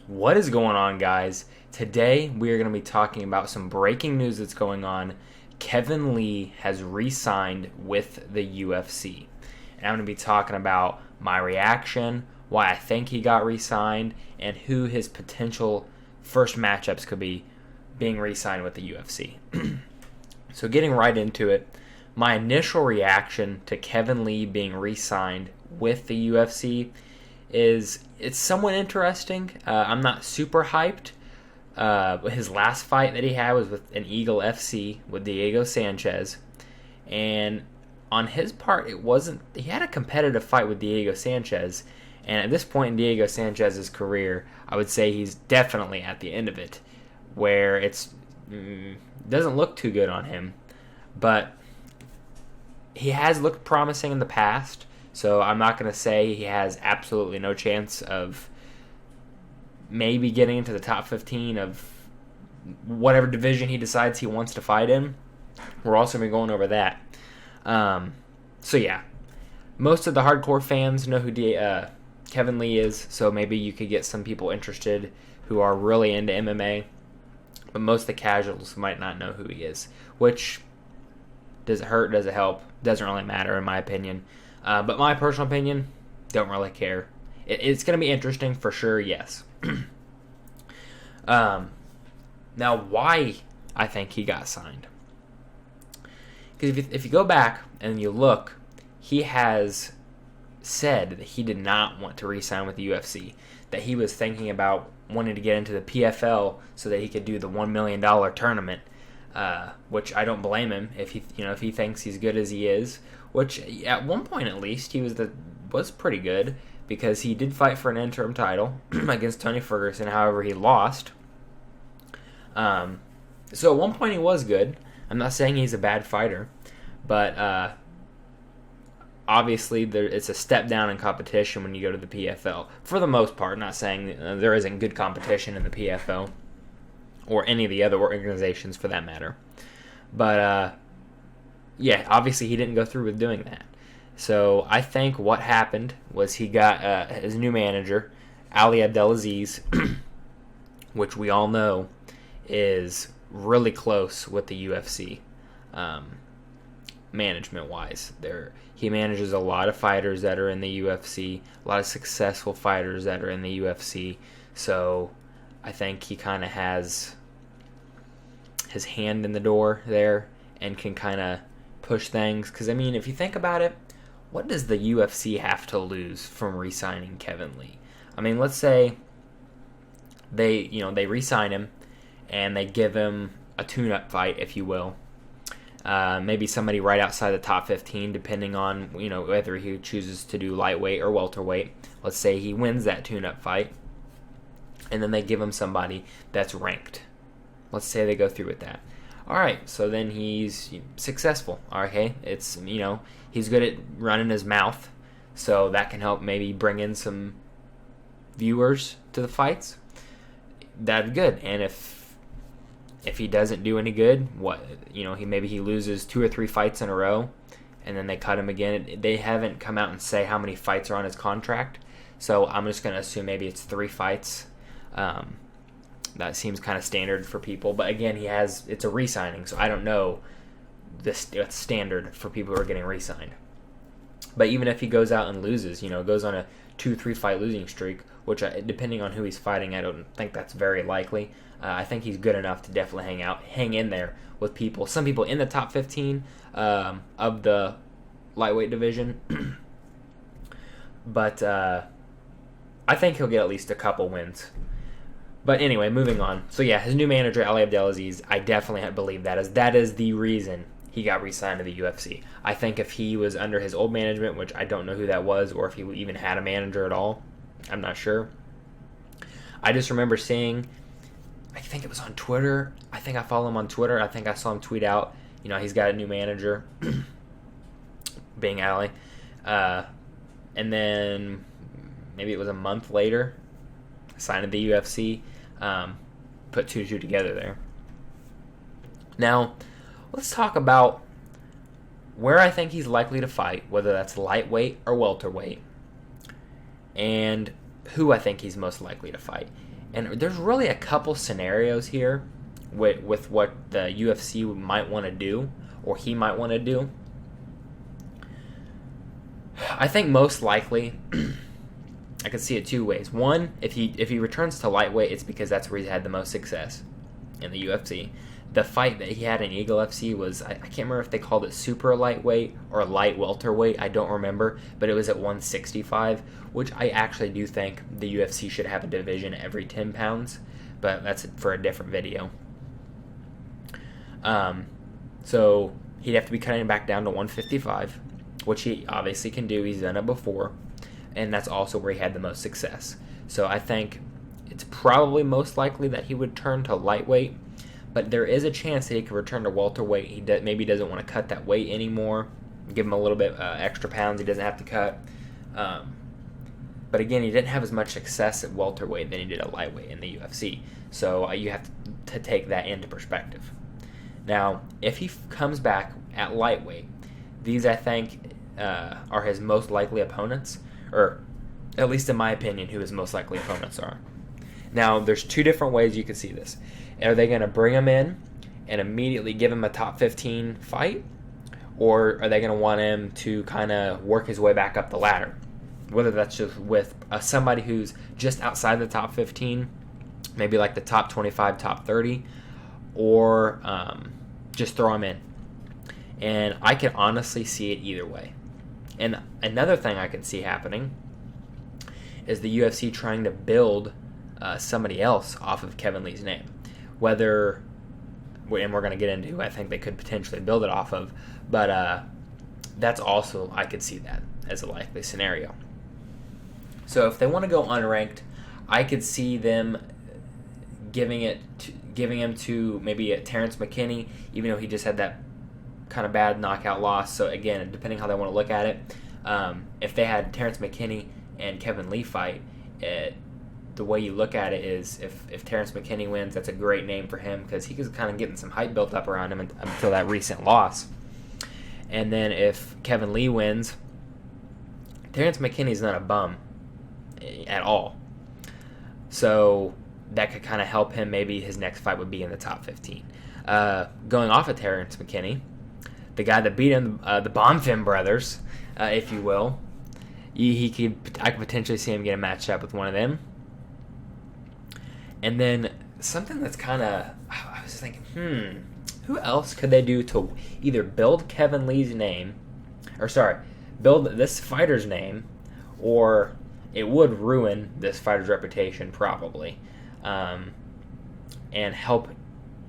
What is going on, guys? Today we are going to be talking about some breaking news that's going on. Kevin Lee has re-signed with the UFC. And I'm going to be talking about my reaction, why I think he got re-signed, and who his potential first matchups could be being re-signed with the UFC. So getting right into it, my initial reaction to Kevin Lee being re-signed with the UFC is it's somewhat interesting. I'm not super hyped. His last fight that he had was with an Eagle FC with Diego Sanchez, and on his part, it wasn't. He had a competitive fight with Diego Sanchez, and at this point in Diego Sanchez's career, I would say he's definitely at the end of it, where it's doesn't look too good on him, but he has looked promising in the past. So I'm not going to say he has absolutely no chance of maybe getting into the top 15 of whatever division he decides he wants to fight in. We're also going to be going over that. So yeah, most of the hardcore fans know who Kevin Lee is, so maybe you could get some people interested who are really into MMA, but most of the casuals might not know who he is, which does it hurt, does it help? Doesn't really matter in my opinion. But my personal opinion, don't really care. It's going to be interesting for sure, yes. Now, why I think he got signed? Because if you go back and you look, he has said that he did not want to re-sign with the UFC, that he was thinking about wanting to get into the PFL so that he could do the $1 million tournament, which I don't blame him if he thinks he's good as he is. Which at one point at least he was pretty good, because he did fight for an interim title against Tony Ferguson. However, he lost. So at one point he was good. I'm not saying he's a bad fighter, but obviously it's a step down in competition when you go to the PFL. For the most part, not saying there isn't good competition in the PFL or any of the other organizations for that matter, but yeah, obviously he didn't go through with doing that. So I think what happened was he got his new manager, Ali Abdelaziz, which we all know is really close with the UFC management-wise. He manages a lot of fighters that are in the UFC, a lot of successful fighters that are in the UFC. So I think he kind of has his hand in the door there and can kind of push things. Because, I mean, if you think about it, what does the UFC have to lose from re-signing Kevin Lee? I mean, let's say they re-sign him and they give him a tune-up fight, if you will. Maybe somebody right outside the top 15, depending on whether he chooses to do lightweight or welterweight. Let's say he wins that tune-up fight, and then they give him somebody that's ranked. Let's say they go through with that. All right, so then he's successful. Okay, it's he's good at running his mouth, so that can help maybe bring in some viewers to the fights. That's good. And if he doesn't do any good, he loses 2 or 3 fights in a row, and then they cut him again. They haven't come out and say how many fights are on his contract, so I'm just going to assume maybe it's 3 fights. That seems kind of standard for people, but again, it's a re-signing, so I don't know the standard for people who are getting re-signed. But even if he goes out and loses, goes on a 2-3 fight losing streak, which depending on who he's fighting, I don't think that's very likely. I think he's good enough to definitely hang in there with some people in the top 15 of the lightweight division. But I think he'll get at least a couple wins. But anyway, moving on. So yeah, his new manager, Ali Abdelaziz, I definitely believe that is the reason he got re-signed to the UFC. I think if he was under his old management, which I don't know who that was, or if he even had a manager at all, I'm not sure. I just remember seeing, I think it was on Twitter. I think I follow him on Twitter. I think I saw him tweet out, he's got a new manager, being Ali. And then maybe it was a month later, signed to the UFC. Put 2 and 2 together there. Now, let's talk about where I think he's likely to fight, whether that's lightweight or welterweight. And who I think he's most likely to fight. And there's really a couple scenarios here with what the UFC might want to do, or he might want to do. I think most likely, I could see it two ways. One, if he returns to lightweight, it's because that's where he's had the most success in the UFC. The fight that he had in Eagle FC was, I can't remember if they called it super lightweight or light welterweight, I don't remember, but it was at 165, which I actually do think the UFC should have a division every 10 pounds, but that's for a different video. So he'd have to be cutting back down to 155, which he obviously can do. He's done it before, and that's also where he had the most success. So I think it's probably most likely that he would turn to lightweight, but there is a chance that he could return to welterweight. He maybe doesn't want to cut that weight anymore. Give him a little bit extra pounds he doesn't have to cut. But again, he didn't have as much success at welterweight than he did at lightweight in the UFC. So you have to take that into perspective. Now, if he comes back at lightweight, these I think are his most likely opponents, or at least in my opinion, who his most likely opponents are. Now, there's two different ways you could see this. Are they going to bring him in and immediately give him a top 15 fight? Or are they going to want him to kind of work his way back up the ladder? Whether that's just with somebody who's just outside the top 15, maybe like the top 25, top 30, or just throw him in. And I can honestly see it either way. And another thing I can see happening is the UFC trying to build somebody else off of Kevin Lee's name. Whether, and we're going to get into who I think they could potentially build it off of, but that's also, I could see that as a likely scenario. So if they want to go unranked, I could see them giving him to maybe a Terrence McKinney, even though he just had that kind of bad knockout loss. So again, depending how they want to look at it, if they had Terrence McKinney and Kevin Lee fight, the way you look at it is if Terrence McKinney wins, that's a great name for him because he was kind of getting some hype built up around him until that recent loss. And then if Kevin Lee wins, Terrence McKinney's not a bum at all. So that could kind of help him. Maybe his next fight would be in the top 15. Going off of Terrence McKinney, the guy that beat him, the Bonfim brothers, if you will, I could potentially see him get a matchup with one of them. And then something that's kind of, I was thinking, who else could they do to either build Kevin Lee's name, build this fighter's name, or it would ruin this fighter's reputation probably, and help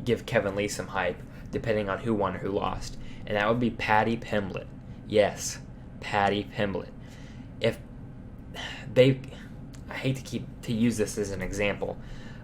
give Kevin Lee some hype depending on who won or who lost. And that would be Paddy Pimblett. Yes, Paddy Pimblett. I hate to use this as an example,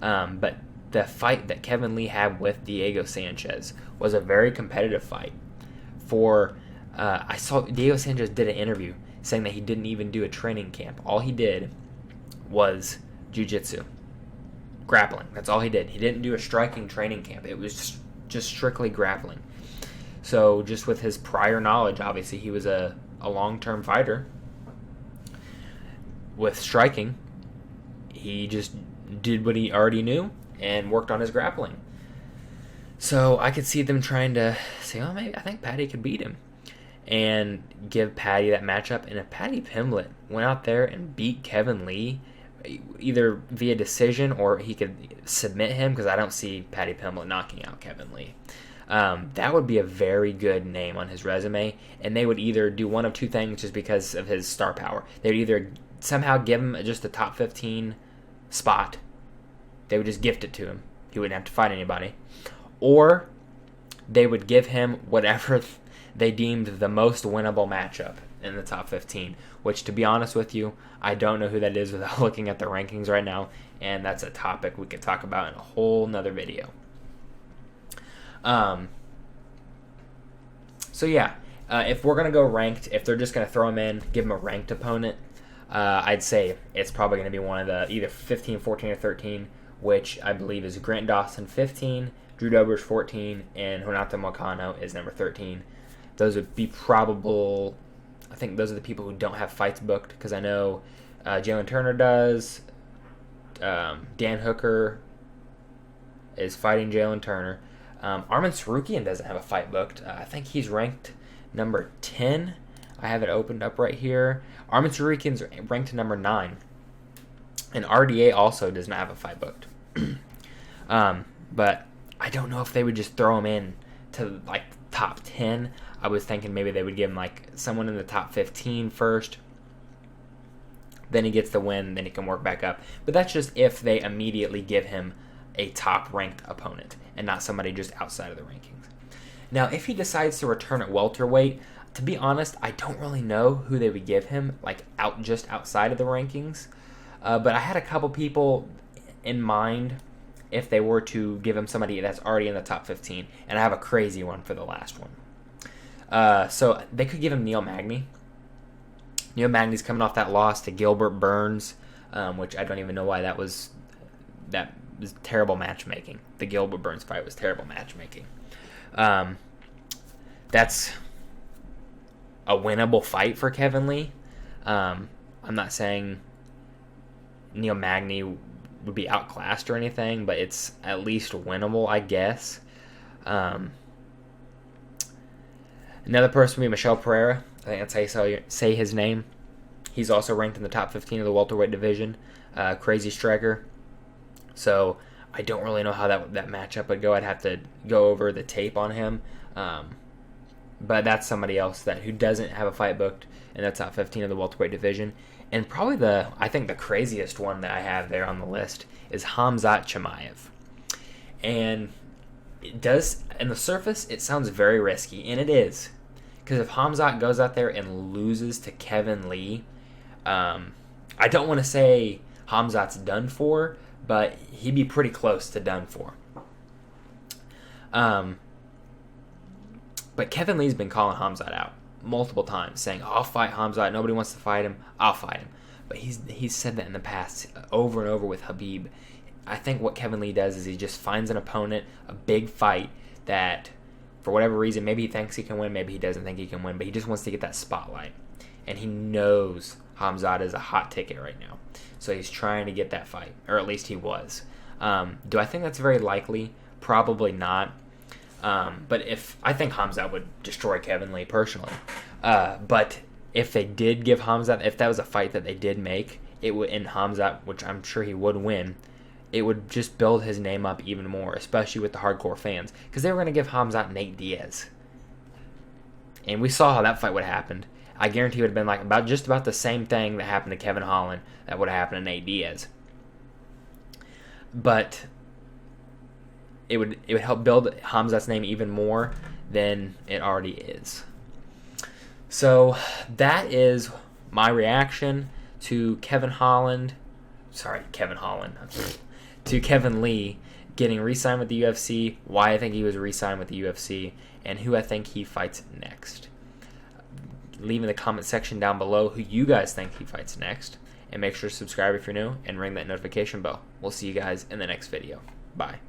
but the fight that Kevin Lee had with Diego Sanchez was a very competitive fight. I saw Diego Sanchez did an interview saying that he didn't even do a training camp. All he did was jiu-jitsu, grappling. That's all he did. He didn't do a striking training camp. It was just strictly grappling. So just with his prior knowledge, obviously he was a long-term fighter. With striking, he just did what he already knew and worked on his grappling. So I could see them trying to say, oh, maybe I think Paddy could beat him and give Paddy that matchup. And if Paddy Pimblett went out there and beat Kevin Lee, either via decision or he could submit him, because I don't see Paddy Pimblett knocking out Kevin Lee, that would be a very good name on his resume. And they would either do one of two things just because of his star power. They would either somehow give him just a top 15 spot. They would just gift it to him. He wouldn't have to fight anybody. Or they would give him whatever they deemed the most winnable matchup in the top 15, which, to be honest with you, I don't know who that is without looking at the rankings right now, and that's a topic we could talk about in a whole nother video. So yeah, if we're going to go ranked, if they're just going to throw him in, give him a ranked opponent, I'd say it's probably going to be one of the either 15, 14, or 13, which I believe is Grant Dawson 15, Drew Dober's 14, and Renato Moicano is number 13. Those would be probable. I think those are the people who don't have fights booked, because I know Jalen Turner does. Dan Hooker is fighting Jalen Turner. Arman Sarukian doesn't have a fight booked. I think he's ranked number 10. I have it opened up right here. Arman Sarukian's ranked number 9. And RDA also does not have a fight booked. But I don't know if they would just throw him in to like top 10. I was thinking maybe they would give him like someone in the top 15 first. Then he gets the win, then he can work back up. But that's just if they immediately give him a top-ranked opponent and not somebody just outside of the rankings. Now, if he decides to return at welterweight, to be honest, I don't really know who they would give him, like just outside of the rankings. But I had a couple people in mind if they were to give him somebody that's already in the top 15, and I have a crazy one for the last one. So they could give him Neil Magny. Neil Magny's coming off that loss to Gilbert Burns, which I don't even know why that was terrible matchmaking. The Gilbert Burns fight was terrible matchmaking. That's a winnable fight for Kevin Lee. I'm not saying Neil Magny would be outclassed or anything, but it's at least winnable, I guess. Another person would be Michel Pereira. I think that's how you say his name. He's also ranked in the top 15 of the welterweight division. Crazy striker. So I don't really know how that matchup would go. I'd have to go over the tape on him. But that's somebody else who doesn't have a fight booked in the top 15 of the welterweight division. And probably I think the craziest one that I have there on the list is Khamzat Chimaev. And it does, on the surface, it sounds very risky, and it is. Because if Khamzat goes out there and loses to Kevin Lee, I don't want to say Khamzat's done for, but he'd be pretty close to done for. But Kevin Lee's been calling Khamzat out multiple times, saying, I'll fight Khamzat, nobody wants to fight him, I'll fight him. But he's said that in the past over and over with Khabib. I think what Kevin Lee does is he just finds an opponent, a big fight that, for whatever reason, maybe he thinks he can win, maybe he doesn't think he can win, but he just wants to get that spotlight. And he knows Khamzat is a hot ticket right now. So he's trying to get that fight, or at least he was. Do I think that's very likely? Probably not. But I think Khamzat would destroy Kevin Lee personally. But if they did give Khamzat, if that was a fight that they did make, it would, in Khamzat, which I'm sure he would win, it would just build his name up even more, especially with the hardcore fans, because they were going to give Khamzat Nate Diaz. And we saw how that fight would have happened. I guarantee it would have been like just about the same thing that happened to Kevin Holland that would have happened to Nate Diaz. But it would help build Khamzat's name even more than it already is. So that is my reaction to Kevin Lee getting re-signed with the UFC, why I think he was re-signed with the UFC, and who I think he fights next. Leave in the comment section down below who you guys think he fights next, and make sure to subscribe if you're new, and ring that notification bell. We'll see you guys in the next video. Bye.